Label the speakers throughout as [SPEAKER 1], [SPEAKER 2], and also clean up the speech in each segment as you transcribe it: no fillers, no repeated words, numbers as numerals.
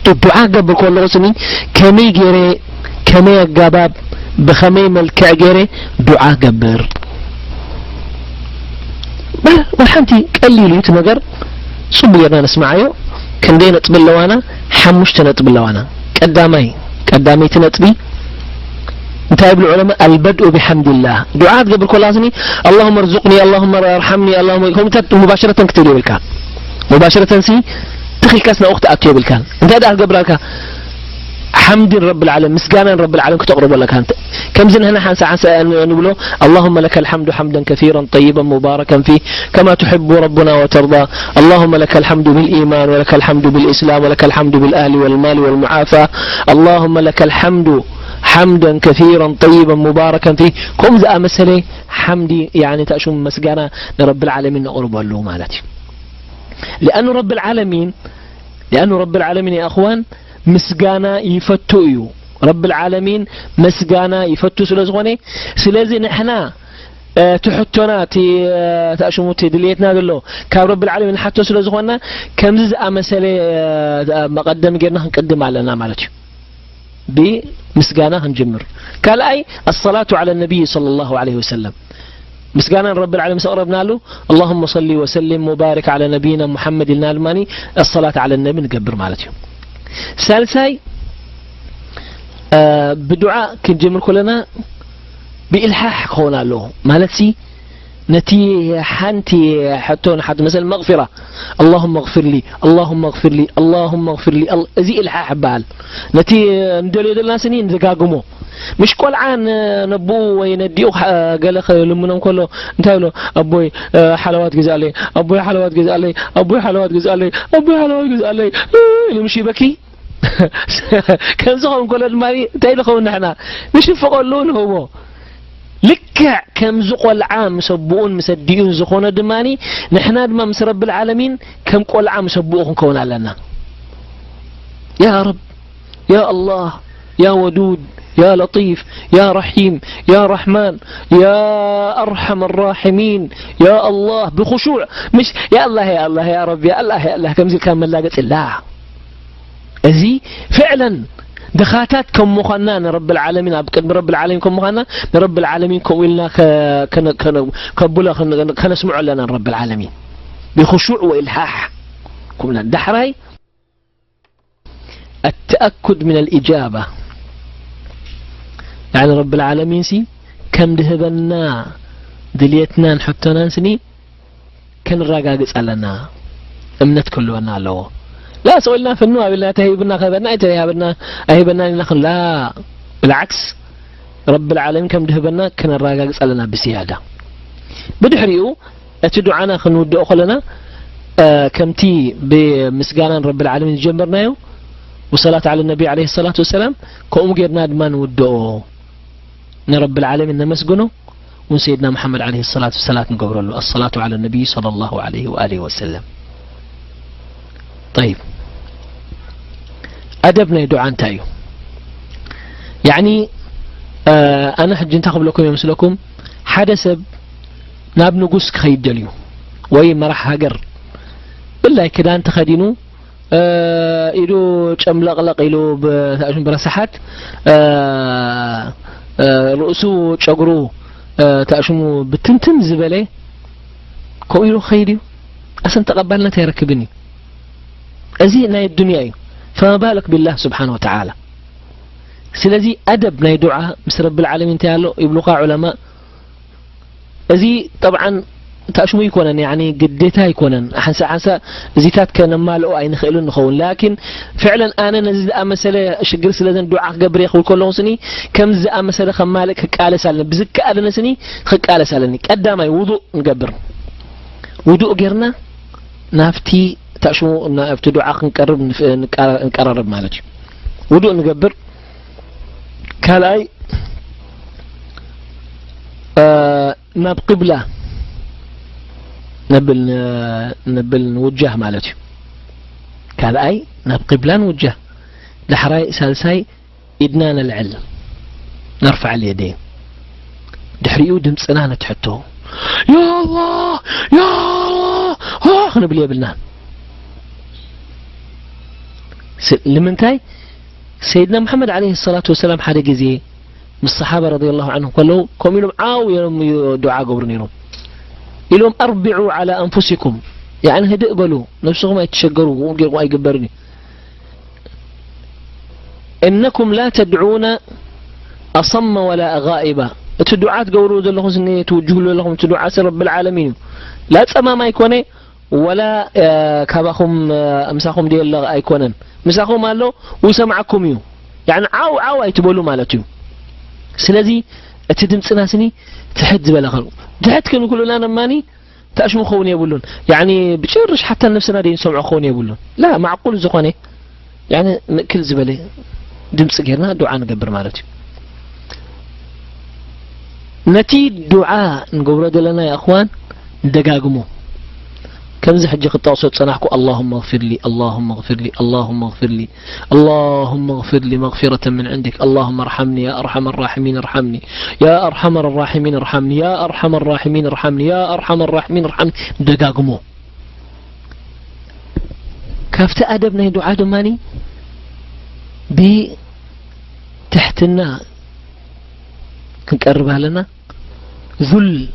[SPEAKER 1] الدعاء قبل كل رسمي كمي جري كمي جباب بخمي ملكع جري دعاء قبر والحمتي قليلو تنقر صبيرنا نسمعيه كندي نطبل لوانا حمش تنطبل لوانا قدامي تنطبي انتهى العلماء البدء بحمد الله دعاء قبل كل لازمي اللهم ارزقني اللهم ارحمني اللهم مباشرة كتبوا بالكان مباشرة سي تخي كاسنا اخت اكتب بالكان انت هذا قبل لك حمد رب العالمين مسجانا رب العالمين كتقرب لك انت كم زين هنا حنسى نقوله اللهم لك الحمد حمدا كثيرا طيبا مباركا فيه كما تحب ربنا وترضى اللهم لك الحمد بالإيمان ولك الحمد بالإسلام ولك الحمد بالأهل والمال والمعافاة اللهم لك الحمد حمدا كثيرا طيبا مباركا فيه كم ذا مسألة حمدي يعني تأشم مسجانا لرب العالمين نقرب له مالتي لأنه رب العالمين يا أخوان مسجانا يفتويو رب العالمين مسجانا يفتو سلازغوني سلازي نحنا تحطنا تأشموت دليتنا دلو كاب رب العالمين حتى سلازغونا كمز مسألة مقدم جرنا هنقدم علينا مالتي بمسجانا هنجمر قال أي الصلاة على النبي صلى الله عليه وسلم مسجانا رب العالمين سأقربنا له اللهم صل وسلم وبارك على نبينا محمد النالماني الصلاة على النبي نقبر مالتي ثالثاي بدعاء كنجمر كلنا بإلحاح خونا له مالتي نتي حنتي حتى حد مثلا مغفرة اللهم اغفر لي اللهم اغفر لي اللهم اغفر لي زي إلحاح بال نتي ندلي دلنا سنين زقاقمو مش كل عن نبو وينديو قال لمنهم كله انتهوا ابوي حلوات جزالي ابوي حلوات جزالي ابوي حلوات جزالي ابوي حلوات جزالي يمشي بكي كان زخم كل المالي تايلخون نحنا مش فقولون هو لك كم زقوا العام سبون مسديون زخونا دماني نحنا دما مس رب العالمين كم قول عام سبوهم كون لنا يا رب يا الله يا ودود يا لطيف يا رحيم يا رحمن يا أرحم الراحمين يا الله بخشوع مش يا الله يا الله يا رب يا الله يا الله كم زي كان ملاقت الله أزي فعلا دخاتات كم مخنان رب العالمين أبكر رب العالمين كم مخنان رب العالمين كويلنا كبلا كان نسمع لنا رب العالمين بخشوع وإلحاح كمنا الدحراي التأكد من الإجابة يعني رب العالمين سي كم دهبنا دليتنا نحطنا نسني كان الرقاقص لنا امنت كلنا له لا سوينا في النوع بالله تهيبنا خبرنا تهيبنا اهيبنا نخل لا بالعكس رب العالمين كم دهبنا كان الرقاقص لنا بزياده بدحريو اتدعانا خنودو خلنا كمتي بمسجانا رب العالمين جمرنايو وصلاة على النبي عليه الصلاة والسلام كوم غيرنا دمان ودو رب العالمين نمسجنه وسيدنا محمد عليه الصلاة والسلام نقول له الصلاة على النبي صلى الله عليه وآله وسلم طيب أدبنا يدعان تايو يعني أنا حج انتخب لكم يمسلكم حدث ناب نقص خيد دليو وي مرح هجر بالله كده أنت خدينو إلو تملقلق إلو بتأجن برسحات رؤسو تشقرو تأشمو بتنتن زبالي كو إلو خيريو أسن تقبلنا تيركبني أزينا الدنيا فما بالك بالله سبحانه وتعالى سلازي أدب ناي دعاء مس رب العالمين تعالو يبلغ علماء أزي طبعا تأشمو يكونن يعني قديتها يكونن حنسا زيتات كان مالو أي نخيلون نخون لكن فعلا أنا نزل مسألة شجر سلازن دعاء قبر يخول كلهم سني كم زء مسألة خمالك قال سالنا بزك قال سني قال سالني قدام وضوء نقبر وضوء غيرنا نافتي تأشمو نافتي دعاء نقرب مالتي وضوء نقبر كالاي ناب قبلة نبل نوجه مالتي كالاي ناب قبلة نوجه لحراي سالساي إدنان العلم نرفع اليدين دحريو دمصنا نتحتو يا الله يا الله خنا بلي بلنان لمنتاي سيدنا محمد عليه الصلاة والسلام حدا جزيه من الصحابة رضي الله عنهم قالوا كم يلوم عاو يلوم دعاء قبرنينهم يلوم أربعوا على أنفسكم يعني هدئ قالوا نفسهم ما يتشجروا وما يقبرني إنكم لا تدعون أصم ولا غائبا الدعاء تقولوا ذلهم سنة توجهوا لهم تدعاء رب العالمين لا تسمى ما يكونه ولا كاباهم أمساهم دي الله أيكونن مساهم قالوا وسمعكم يو يعني عاو يتبولوا مالتيو سلازي اتدم سناسني تحد بلغل تحد كانوا كلنا نماني تأشمو خوني يقولون يعني بتشرش حتى نفسنا دي نسمعوا خوني يقولون لا معقول زخوني يعني كل زبالي دمس غيرنا دعاء نقبر مالتي نتي دعاء نقبر لنا يا اخوان دقاقمو كم زي حجي قطاوسات صناحكو اللهم اغفر لي اللهم اغفر لي اللهم اغفر لي اللهم اغفر لي مغفرة من عندك اللهم ارحمني يا ارحم الراحمين ارحمني يا ارحم الراحمين ارحمني يا ارحم الراحمين ارحمني يا ارحم الراحمين ارحمني دقاقمو كافت ادبنا دعاء دماني بتحتنا كنقربها لنا ذل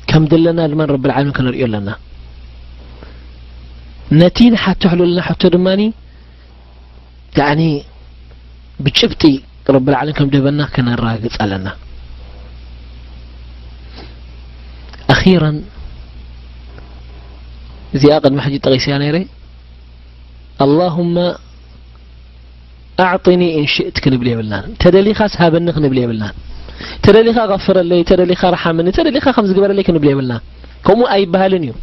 [SPEAKER 1] كم دلنا لمن رب العالمين كان يريو لنا نتين حتى حلو لنا حتى دماني يعني بتشبتي رب العالمين كم دبنا كان الراقص لنا أخيرا زي أقد ما حجي تغيسياني ري اللهم أعطني إن شئت كنبلي بلان تدلي خاص هابنك نبلي بلان تدلي خا غفر لي تدلي خا رحمني تدلي خا خمس قبر لي كنبلي بلان كم أي بهالنيو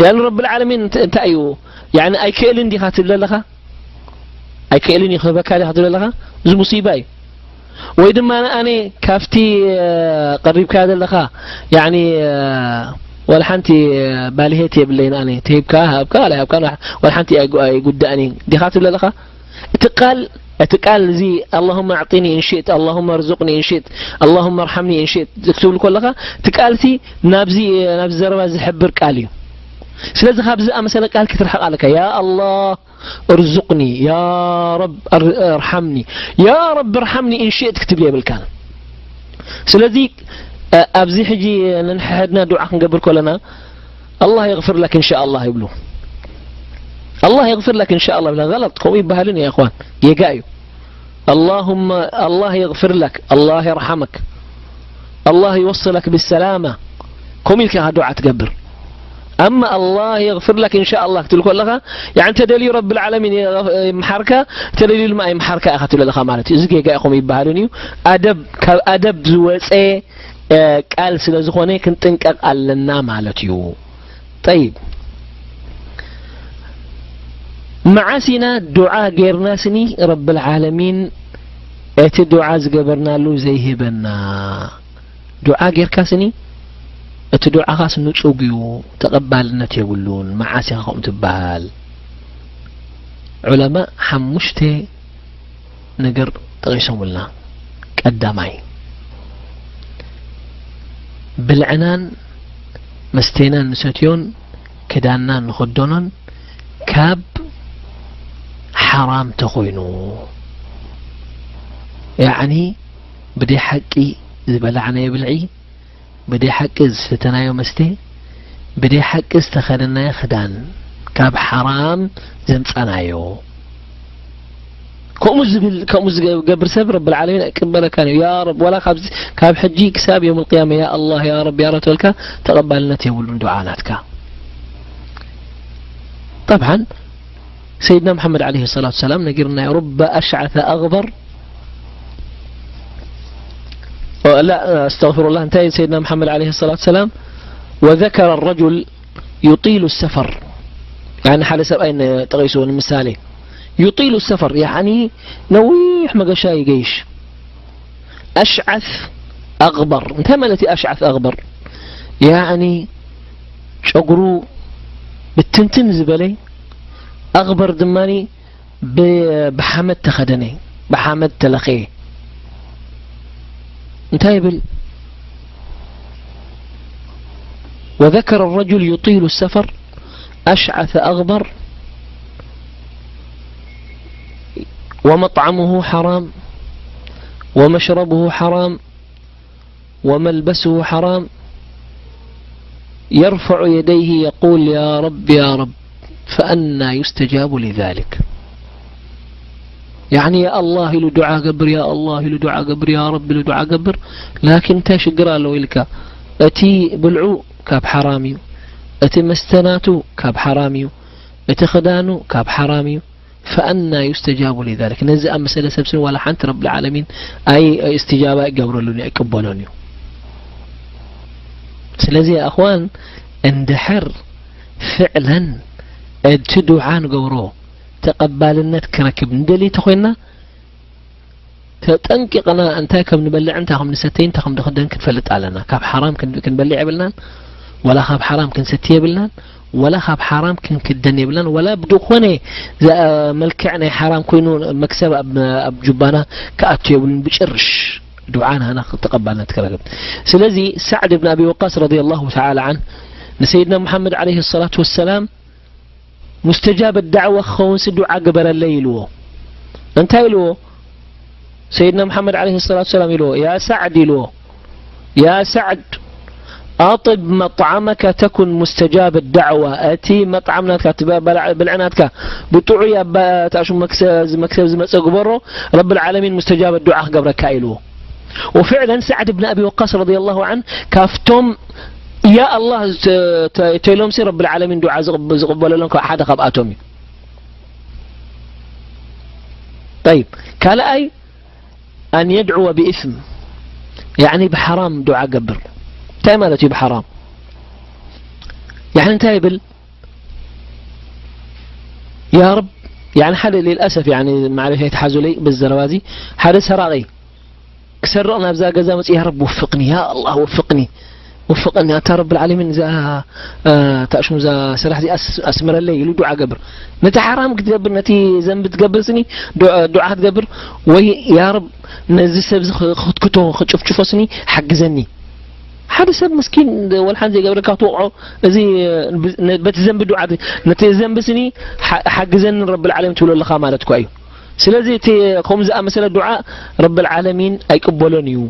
[SPEAKER 1] يعني رب العالمين انت أيو يعني أي كيلن دي خاتل لها أي كيلن يخبك هذه خاتل لها زي مصيبة وإذا ما أنا كافتي قريب كذا لها يعني ولا حنتي بالهيتي بالليل أنا تهيب كاها بكالا بكالا ولا حنتي قداني دي خاتل لها اتقال زي اللهم اعطيني ان شئت اللهم ارزقني ان شئت اللهم ارحمني ان شئت تكتب لك لها تقالتي نابزي زربا زحبر قاليو سلازي خابز مثلا قال كترحق عليك يا الله ارزقني يا رب ارحمني يا رب ارحمني ان شئت كتب لي بالكان سلازي ابزي حجي نحدنا دعاء نقبل كلنا الله يغفر لك ان شاء الله يبلو الله يغفر لك إن شاء الله لا غلط قوي بهالين يا أخوان يقايو اللهم الله يغفر لك الله يرحمك الله يوصلك بالسلامة كم لك دعاء تقبر أما الله يغفر لك إن شاء الله تقول لها يعني تدلي رب العالمين محركة تدلي الماء محركة أخذت لها مالتي زكي يا قومي بهالين أدب زوج قال سلازخوني كنت تنقق على مالتيو طيب معاسنا دعاء غيرنا سني رب العالمين ات دعاء زغبرنا له زيهبنا دعاء غير كاسني ات دعاء خاص نصوغيو تقبالነት يقولون معاسي خم تبال علماء حمشته نجر تغيشمولنا قداماي بالعنان مستينا نساتيون كدانا نخدونن كاب حرام تخوينو يعني بدي حقي زبلعنا يبلعي بدي حقي زفتنا يومستي بدي حقي استخدنا يخدان كاب حرام زمصنا يو كمز قبر سب رب العالمين اقبل كان يا رب ولا خبز كاب حجي كساب يوم القيامه يا الله يا رب يا رتولك تقبلنا تقولون دعاناتك طبعا سيدنا محمد عليه الصلاة والسلام نقرنا رب أشعث أغبر لا استغفر الله انتهي سيدنا محمد عليه الصلاة والسلام وذكر الرجل يطيل السفر يعني حال سبأين تغيسون المثالي يطيل السفر يعني نويح مقشاي جيش أشعث أغبر انتهى مالتي أشعث أغبر يعني شقرو بالتنتن زبالي أغبر دماني بحمد تخدني بحمد تلقيه انتهي وذكر الرجل يطيل السفر أشعث أغبر ومطعمه حرام ومشربه حرام وملبسه حرام يرفع يديه يقول يا رب يا رب فأنى يستجاب لذلك. يعني يا الله له دعاء قبر، يا الله له دعاء قبر، يا رب له دعاء قبر، لكن تشقرا له إلك أتي بلعو كاب حرامي، أتي مستناتو كاب حرامي، أتي خدانو كاب حرامي، فأنا يستجاب لذلك. نزأ مسألة سبسن ولا حنت رب العالمين أي استجابة قبر لني أكبروني. سلازي يا أخوان اندحر فعلا ادتدو عن قبره تقبلنا تكركب ندلي تخوينا تنققنا أنت كم نبلع أنت هم نستين تخم دخدن كنفلت علينا كاب حرام كنبلع بلنا ولا خاب حرام كنستيه بلنا ولا خاب حرام كنكدني بلنا ولا بدخوني ملكعنا حرام كينو مكسب أب جبانا كأتيون بشرش دعانا أنا تقبلنا تكركب. سلازي سعد بن أبي وقاص رضي الله تعالى عنه لسيدنا محمد عليه الصلاة والسلام مستجاب الدعوة خونس دعاء قبر الليل انت يلو سيدنا محمد عليه الصلاة والسلام يلو يا سعد يلو يا سعد أطب مطعمك تكن مستجاب الدعوة أتي مطعمناتك بالعناتك بطعية تأشو مكسب زمسة رب العالمين مستجاب الدعاء قبرك يلو. وفعلا سعد بن أبي وقاص رضي الله عنه كافتم يا الله تيلوم سي رب العالمين دعاء زقبل لهم أحد خبأتهم. طيب قال أي أن يدعو بإثم يعني بحرام دعاء قبر تايمالتي بحرام يعني تايبل يا رب يعني حد للأسف يعني معلش يتحازوا لي بالزروازي حد سراغي كسرقنا بزا قزامس يا رب وفقني يا الله وفقني وفقني أنت رب العالمين زا تأشم زا سرح زي أسمر اللي يلو دعاء قبر نتا حرام كتقبر نتي زنب تقبر سني دعاء تقبر وي يا رب نزي سبز خد كتو خد شوف سني حقزني حد سب مسكين والحان زي قبر كاتوقعو زي بتزنب دعاء نتي زنب سني حقزن رب العالمين تقول الله خامالتكو أيو سلازي تي خمز أمثل الدعاء رب العالمين أيقبلونيو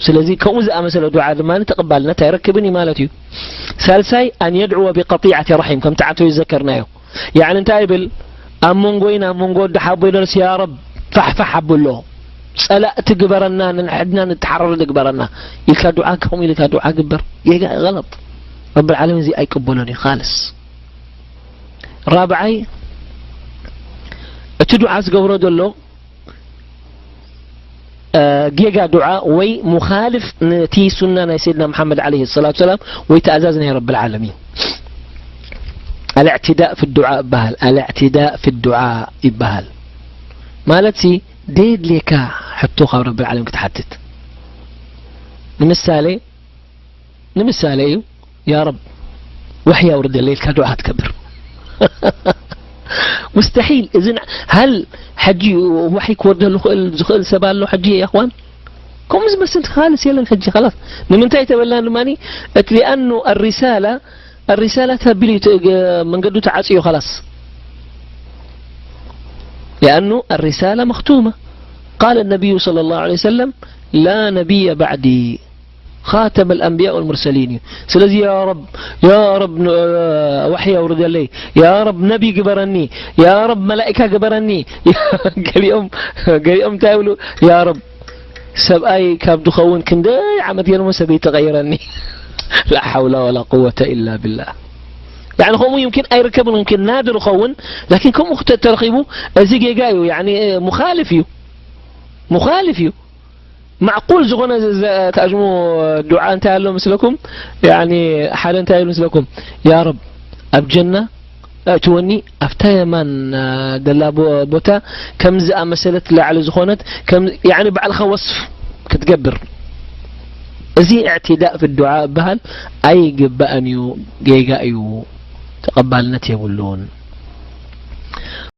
[SPEAKER 1] سلازي كوز أمثل الدعاء لما نتقبلنا تيركبني مالتي. ثالثاي أن يدعو بقطيعة رحم كم تعتو يذكرناه يعني انت قبل أمونغوين أمونغو دحابينرس يا رب فحفح بالله سألا تقبرنا نحدنا نتحرر تقبرنا يلك دعاءكم يلك دعاء قبر يقع غلط رب العالمين زي أيقبلوني خالص. رابعي تدعاء قبره دلو جيجا دعاء وي مخالف نتي سنة سيدنا محمد عليه الصلاة والسلام ويتأزازنا يا رب العالمين. الاعتداء في الدعاء بهل الاعتداء في الدعاء بهل مالتي ديد ليكا حطوها رب العالمين كتحدد نمثالي يا رب وحيا ورد الليل كدعاء تكبر مستحيل. إذن هل حجي وحي كورد له سبال له حجي يا أخوان كم بس انت خالص يلا الحجي خلاص من انتهي تبلان الماني لأنه الرسالة تبلي من قدو تعاصيه خلاص لأنه الرسالة مختومة. قال النبي صلى الله عليه وسلم لا نبي بعدي خاتم الأنبياء والمرسلين. سلازي يا رب وحي ورد لي يا رب نبي قبرني يا رب ملائكة قبرني قال يوم تقولوا يا رب سبأي كابدو خون كندي عمد ينمو سبي تغيرني لا حول ولا قوة إلا بالله. يعني هم يمكن أي ركبون يمكن نادر خون لكن كم ترخيبوا أزيجي جايو يعني مخالفيو معقول زغنا تأجموا دعاء انتهى مثلكم يعني حال انتهى مثلكم يا رب أبجنة أتوني أفتاي من دلا بوتا كم زأ مسألة لعلى زخونت كم يعني بعد وصف كتقبر زي اعتداء في الدعاء بهل أي قبأنيو جيجايو تقبلنا يقولون